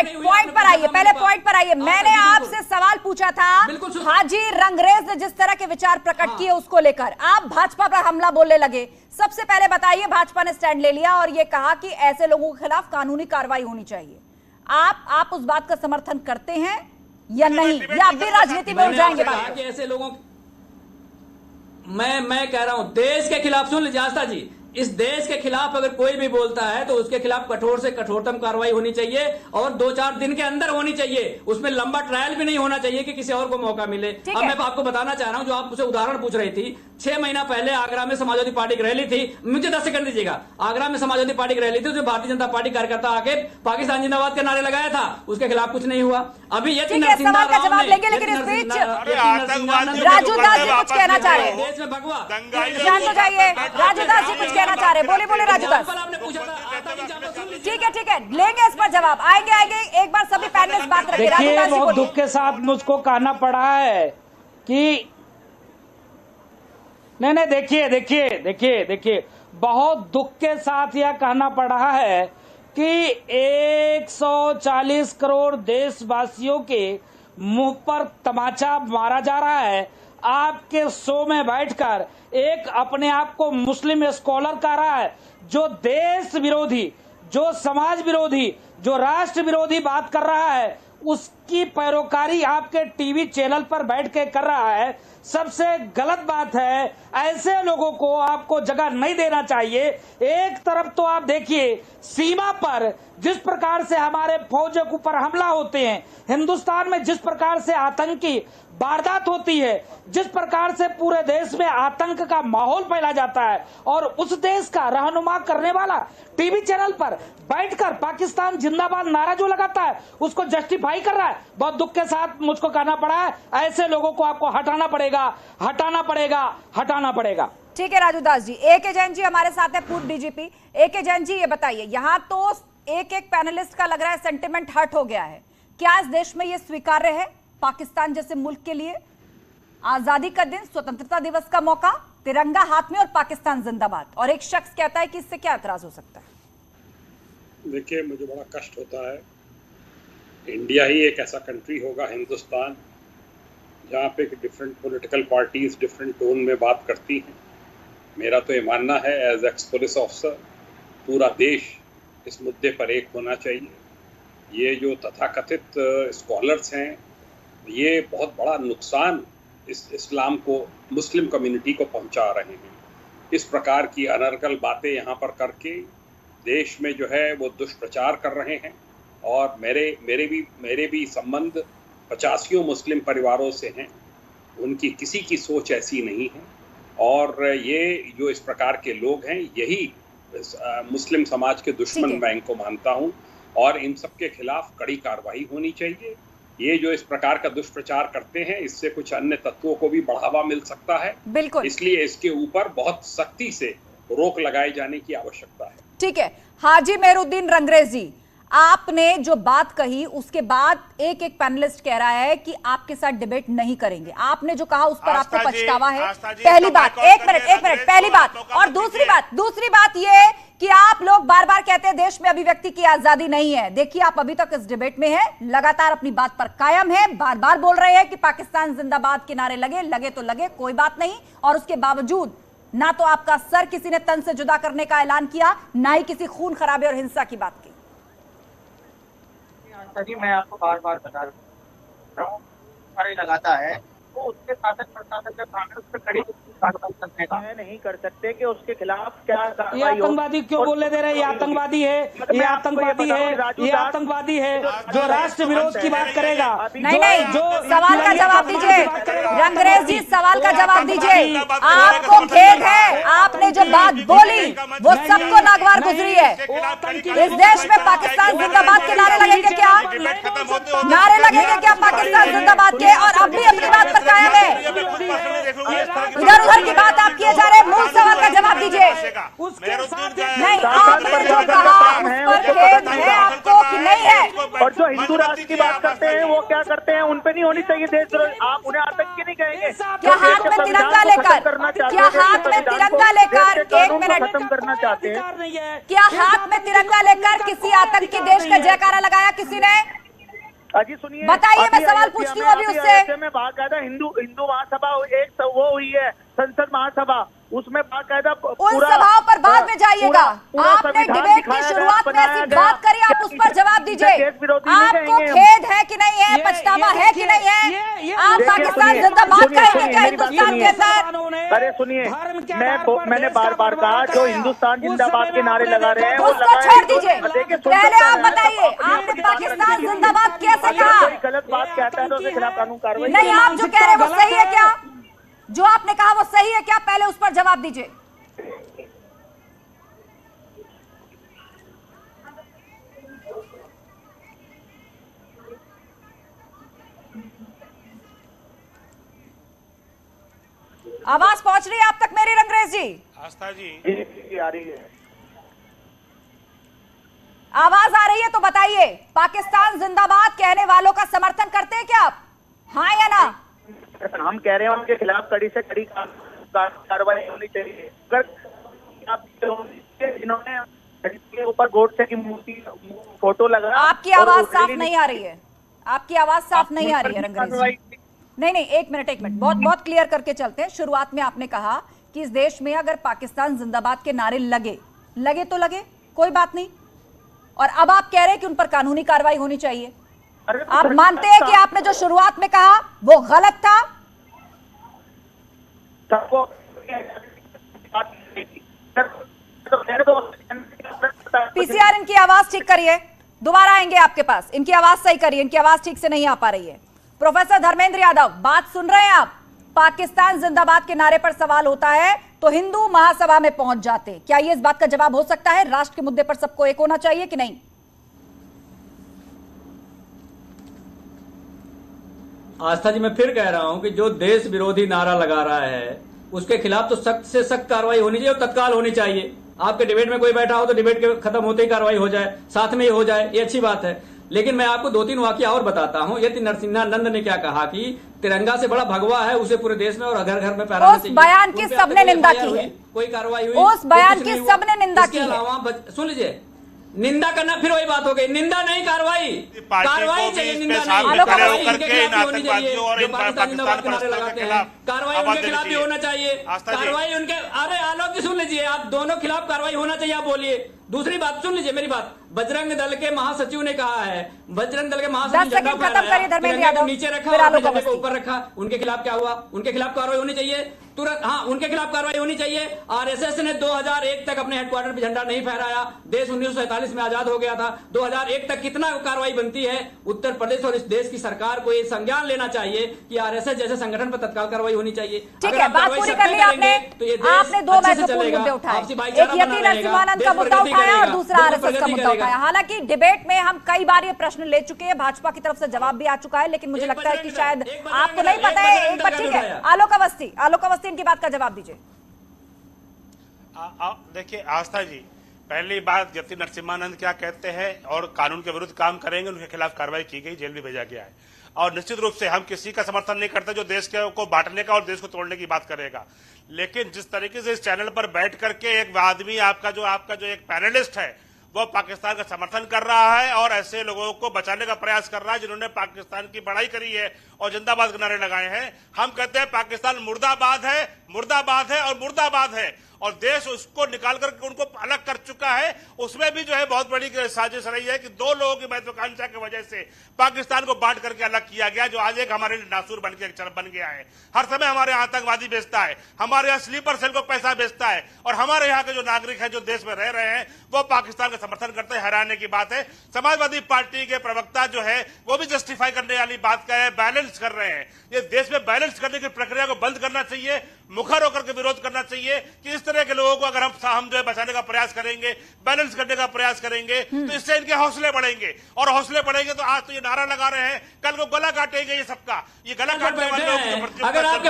Point पर आइए, पहले पॉइंट पर आइए। मैंने आपसे सवाल पूछा था हाजी रंगरेज ने जिस तरह के विचार प्रकट किए उसको लेकर, आप भाजपा पर हमला बोलने लगे। सबसे पहले बताइए, भाजपा ने स्टैंड ले लिया और यह कहा कि ऐसे लोगों के खिलाफ कानूनी कार्रवाई होनी चाहिए। आप उस बात का समर्थन करते हैं या नहीं, या आप भी राजनीति में उलझाएंगे बात? ऐसे लोगों, मैं कह रहा हूं देश के खिलाफ, सुन लीजिए आस्था जी, इस देश के खिलाफ अगर कोई भी बोलता है तो उसके खिलाफ कठोर से कठोरतम कार्रवाई होनी चाहिए और 2-4 दिन के अंदर होनी चाहिए। उसमें लंबा ट्रायल भी नहीं होना चाहिए कि किसी और को मौका मिले। अब मैं आपको बताना चाह रहा हूं, जो आप मुझसे उदाहरण पूछ रही थी, 6 महीना पहले आगरा में समाजवादी पार्टी की रैली थी, मुझे 10 सेकंड दीजिएगा। आगरा में समाजवादी पार्टी की रैली थी, जो भारतीय जनता पार्टी कार्यकर्ता आके पाकिस्तान जिंदाबाद के नारे लगाया था, उसके खिलाफ कुछ नहीं हुआ। अभी ये सवाल का जवाब लेंगे, लेकिन इस बीच राजू दास जी कुछ कहना चाह रहे हैं। देश में भगवा शांत हो जाइए, राजू दास जी कुछ कहना चाह रहे हैं, बोले बोले राजू दास। ठीक है, लेंगे इस पर जवाब, आएंगे एक बार सभी पैनलिस्ट बात रखें। देखिए, बहुत दुख के साथ मुझको कहना पड़ा है कि नहीं, देखिए, बहुत दुख के साथ यह कहना पड़ा है कि 140 करोड़ देशवासियों के मुंह पर तमाचा मारा जा रहा है। आपके शो में बैठकर एक अपने आप को मुस्लिम स्कॉलर कह रहा है, जो देश विरोधी, जो समाज विरोधी, जो राष्ट्र विरोधी बात कर रहा है, उसकी पैरोकारी आपके टीवी चैनल पर बैठ के कर रहा है। सबसे गलत बात है, ऐसे लोगों को आपको जगह नहीं देना चाहिए। एक तरफ तो आप देखिए, सीमा पर जिस प्रकार से हमारे फौज के ऊपर हमला होते हैं, हिंदुस्तान में जिस प्रकार से आतंकी वारदात होती है, जिस प्रकार से पूरे देश में आतंक का माहौल फैला जाता है, और उस देश का रहनुमा करने वाला टीवी चैनल पर बैठकर पाकिस्तान जिंदाबाद नारा जो लगाता है, उसको जस्टिफाई कर रहा है। बहुत दुख के साथ मुझको कहना पड़ा है, ऐसे लोगों को आपको हटाना पड़ेगा। ठीक है राजू दास जी। ए.के. जैन जी हमारे साथ है, पूर्व डीजीपी। ए.के. जैन जी, ये बताइए, यहाँ तो एक पैनलिस्ट का लग रहा है सेंटिमेंट हर्ट हो गया है। क्या इस देश में ये स्वीकार्य है, पाकिस्तान जैसे मुल्क के लिए आजादी का दिन, स्वतंत्रता दिवस का मौका, तिरंगा हाथ में और पाकिस्तान जिंदाबाद, और एक शख्स कहता है कि इससे क्या एतराज हो सकता है? देखिए, मुझे बड़ा कष्ट होता है। इंडिया ही एक ऐसा कंट्री होगा, हिंदुस्तान, जहाँ पे different political parties different tone में बात करती हैं। मेरा तो ये मानना है, एज एक्स पुलिस ऑफिसर, पूरा देश इस मुद्दे पर एक होना चाहिए। ये जो तथाकथित स्कॉलर्स हैं, ये बहुत बड़ा नुकसान इस इस्लाम को, मुस्लिम कम्युनिटी को पहुंचा रहे हैं। इस प्रकार की अनर्गल बातें यहाँ पर करके देश में जो है वो दुष्प्रचार कर रहे हैं। और मेरे भी संबंध 85 मुस्लिम परिवारों से हैं, उनकी किसी की सोच ऐसी नहीं है। और ये जो इस प्रकार के लोग हैं, यही मुस्लिम समाज के दुश्मन मैं इनको मानता हूँ, और इन सब के खिलाफ कड़ी कार्रवाई होनी चाहिए। ये जो इस प्रकार का दुष्प्रचार करते हैं, इससे कुछ अन्य तत्वों को भी बढ़ावा मिल सकता है। बिल्कुल, इसलिए इसके ऊपर बहुत सख्ती से रोक लगाए जाने की आवश्यकता है। ठीक है, हाजी मेहरुद्दीन रंगरेज जी, आपने जो बात कही उसके बाद एक पैनलिस्ट कह रहा है कि आपके साथ डिबेट नहीं करेंगे। आपने जो कहा उस पर आपको पछतावा है। पहली बात, एक मिनट, पहली बात। और दूसरी बात ये कि आप लोग बार बार कहते हैं देश में अभिव्यक्ति की आजादी नहीं है। देखिए, आप अभी तक इस डिबेट में हैं, लगातार अपनी बात पर कायम है, बार बार बोल रहे हैं कि पाकिस्तान जिंदाबाद के नारे लगे तो लगे, कोई बात नहीं। और उसके बावजूद ना तो आपका सर किसी ने तन से जुदा करने का ऐलान किया, ना ही किसी खून खराबे और हिंसा की बात की। जी, मैं आपको बार बार बता रहा हूँ, लगाता है तो उसके शासन प्रशासन का काम है उस पर कड़ी कार्रवाई करने का। नहीं कर सकते कि उसके खिलाफ क्या ये आतंकवादी क्यों बोले दे रहे हैं? ये आतंकवादी है, ये आतंकवादी है जो राष्ट्र विरोध की बात करेगा। नहीं, जो सवाल का जवाब दीजिए रंगरेज जी, सवाल का जवाब दीजिए। आपको खेद है, आपने जो बात बोली वो सबको नागवार गुजरी है। इस देश में पाकिस्तान जिंदाबाद के नारे लगेंगे क्या? नारे लगेंगे क्या पाकिस्तान जिंदाबाद के? और अब भी अपनी बात पर कायम है। इधर उधर की बात आप किए जा रहे हैं, मूल सवाल का जवाब दीजिए। नहीं, आपने जो कहा उस पर खेद है आपको कि नहीं है? और जो हिंदू राष्ट्र की बात करते हैं वो क्या करते हैं, उन पे नहीं होनी चाहिए देश, आप उन्हें आतंकी नहीं कहेंगे क्या? हाथ में तिरंगा लेकर, क्या हाथ में तिरंगा लेकर, एक मिनट, खत्म करना चाहते हैं? क्या हाथ में तिरंगा लेकर किसी आतंकी देश का जयकारा लगाया किसी ने? अजी सुनिए, बताइए, मैं सवाल पूछती हूँ अभी उससे। में बाकायदा हिंदू महासभा एक वो हुई है, संसद महासभा, उसमें बाकायदा उन सभाओं पर बाद में जाइएगा। आपने डिबेट की शुरुआत में ऐसी बात करी, आप उस पर जवाब दीजिए। आपको खेद है कि नहीं है, पछतावा है कि नहीं है? आप पाकिस्तान जिंदाबाद करेंगे क्या हिंदुस्तान के अंदर? अरे सुनिए, मैंने बार बार कहा जो हिंदुस्तान जिंदाबाद के नारे लगा रहे हैं वो उसको छोड़ दीजिए। पहले आप बताइए, आपने पाकिस्तान जिंदाबाद कैसे कहा? गलत बात कहता है तो उसके खिलाफ कानून कार्रवाई नहीं, आप जो कह रहे हैं वो सही है क्या? जो आपने कहा वो सही है क्या? पहले उस पर जवाब दीजिए। आवाज पहुंच रही है आप तक मेरी, रंगरेज जी? आस्था जी आ रही है, आवाज आ रही है तो बताइए, पाकिस्तान जिंदाबाद कहने वालों का समर्थन करते हैं क्या आप? हाँ या ना? हम कह रहे हैं उनके खिलाफ कड़ी से कड़ी कार्रवाई होनी चाहिए। अगर जिन्होंने के ऊपर गोडसे की मूर्ति फोटो लगा, आपकी आवाज साफ नहीं आ रही है, आपकी आवाज साफ नहीं आ रही है रंगरेज जी। नहीं, एक मिनट, बहुत क्लियर करके चलते हैं। शुरुआत में आपने कहा कि इस देश में अगर पाकिस्तान जिंदाबाद के नारे लगे तो लगे, कोई बात नहीं, और अब आप कह रहे हैं कि उन पर कानूनी कार्रवाई होनी चाहिए। आप मानते हैं कि आपने जो शुरुआत में कहा वो गलत था? पीसीआर, इनकी आवाज ठीक करिए, दोबारा आएंगे आपके पास। इनकी आवाज सही करिए, इनकी आवाज ठीक से नहीं आ पा रही है। प्रोफेसर धर्मेंद्र यादव, बात सुन रहे हैं आप? पाकिस्तान जिंदाबाद के नारे पर सवाल होता है तो हिंदू महासभा में पहुंच जाते। क्या ये इस बात का जवाब हो सकता है? राष्ट्र के मुद्दे पर सबको एक होना चाहिए कि नहीं? आस्था जी, मैं फिर कह रहा हूं कि जो देश विरोधी नारा लगा रहा है उसके खिलाफ तो सख्त से सख्त कार्रवाई होनी चाहिए और तत्काल होनी चाहिए। आपके डिबेट में कोई बैठा हो तो डिबेट के खत्म होते ही कार्रवाई हो जाए, साथ में ही हो जाए, ये अच्छी बात है। लेकिन मैं आपको 2-3 वाकया और बताता हूं। यति नरसिम्हानंद ने क्या कहा कि तिरंगा से बड़ा भगवा है, उसे पूरे देश में और घर घर में फहराना चाहिए। उस बयान की सबने निंदा की है, कोई कार्रवाई हुई? उस बयान की सबने निंदा की है। सुन लीजिए, निंदा करना फिर वही बात हो गई, निंदा नहीं कार्रवाई चाहिए, निंदा नहीं, कार्रवाई उनके खिलाफ भी होनी चाहिए जो पाकिस्तान जिंदाबाद के नारे लगाते हैं। कार्रवाई उनके खिलाफ भी होना चाहिए, कार्रवाई उनके, अरे आलोक जी सुन लीजिए, आप दोनों खिलाफ कार्रवाई होना चाहिए, आप बोलिए। दूसरी बात सुन लीजिए मेरी बात, बजरंग दल के महासचिव ने कहा है, बजरंग दल के महासचिव झंडा फहराया, नीचे रखा, झंडे को ऊपर रखा, उनके खिलाफ क्या हुआ? उनके खिलाफ कार्रवाई होनी चाहिए तुरंत। हाँ, उनके खिलाफ कार्रवाई होनी चाहिए। आरएसएस ने 2001 तक अपने हेडक्वार्टर पे झंडा नहीं फहराया, देश 1947 में आजाद हो गया था। 2001 तक कितना कार्रवाई बनती है? उत्तर प्रदेश और इस देश की सरकार को ये संज्ञान लेना चाहिए कि आरएसएस जैसे संगठन पर तत्काल कार्रवाई होनी चाहिए। ठीक है, बात पूरी कर ली आपने। तो ये आपने 2 महत्वपूर्ण मुद्दे उठाए, एक यति नरसिम्हानंद का मुद्दा उठाया और दूसरा आरएसएस का मुद्दा उठाया। हालांकि डिबेट में हम कई बार ये प्रश्न ले चुके हैं, भाजपा की तरफ से जवाब भी आ चुका है, लेकिन मुझे लगता है कि शायद आपको नहीं पता है। एक बार ठीक है, आलोक अवस्थी इनकी बात का जवाब दीजिए। देखिए आस्था जी, पहली बात यति नरसिम्हानंद क्या कहते हैं और कानून के विरुद्ध काम करेंगे, उनके खिलाफ कार्रवाई की गई, जेल भी भेजा गया है। और निश्चित रूप से हम किसी का समर्थन नहीं करते जो देश को बांटने का और देश को तोड़ने की बात करेगा। लेकिन जिस तरीके से इस चैनल पर बैठ करके एक आदमी आपका जो एक पैनलिस्ट है वो पाकिस्तान का समर्थन कर रहा है और ऐसे लोगों को बचाने का प्रयास कर रहा है जिन्होंने पाकिस्तान की बड़ाई करी है और जिंदाबाद के नारे लगाए हैं। हम कहते हैं पाकिस्तान मुर्दाबाद है, मुर्दाबाद है और मुर्दाबाद है, और देश उसको निकाल करके उनको अलग कर चुका है। उसमें भी बहुत बड़ी साजिश रही है कि 2 लोगों की महत्वाकांक्षा की वजह से पाकिस्तान को बांट करके अलग किया गया, जो आज एक हमारे लिए नासूर बन गया है। हर समय हमारे यहाँ आतंकवादी बेचता है, हमारे यहाँ स्लीपर सेल को पैसा बेचता है, और हमारे यहाँ के जो नागरिक हैं जो देश में रह रहे हैं वो पाकिस्तान का समर्थन करते हैं। हैरानी की बात है, समाजवादी पार्टी के प्रवक्ता जो है वो भी जस्टिफाई करने वाली बात कर रहे हैं, बैलेंस कर रहे हैं। ये देश में बैलेंस करने की प्रक्रिया को बंद करना चाहिए, मुखर होकर के विरोध करना चाहिए कि इस तरह के लोगों को अगर हम बचाने का प्रयास करेंगे, बैलेंस करने का प्रयास करेंगे तो इससे इनके हौसले बढ़ेंगे, और हौसले बढ़ेंगे तो आज तो ये नारा लगा रहे हैं, कल को गला काटेंगे ये सबका। ये गला काटने वाले लोग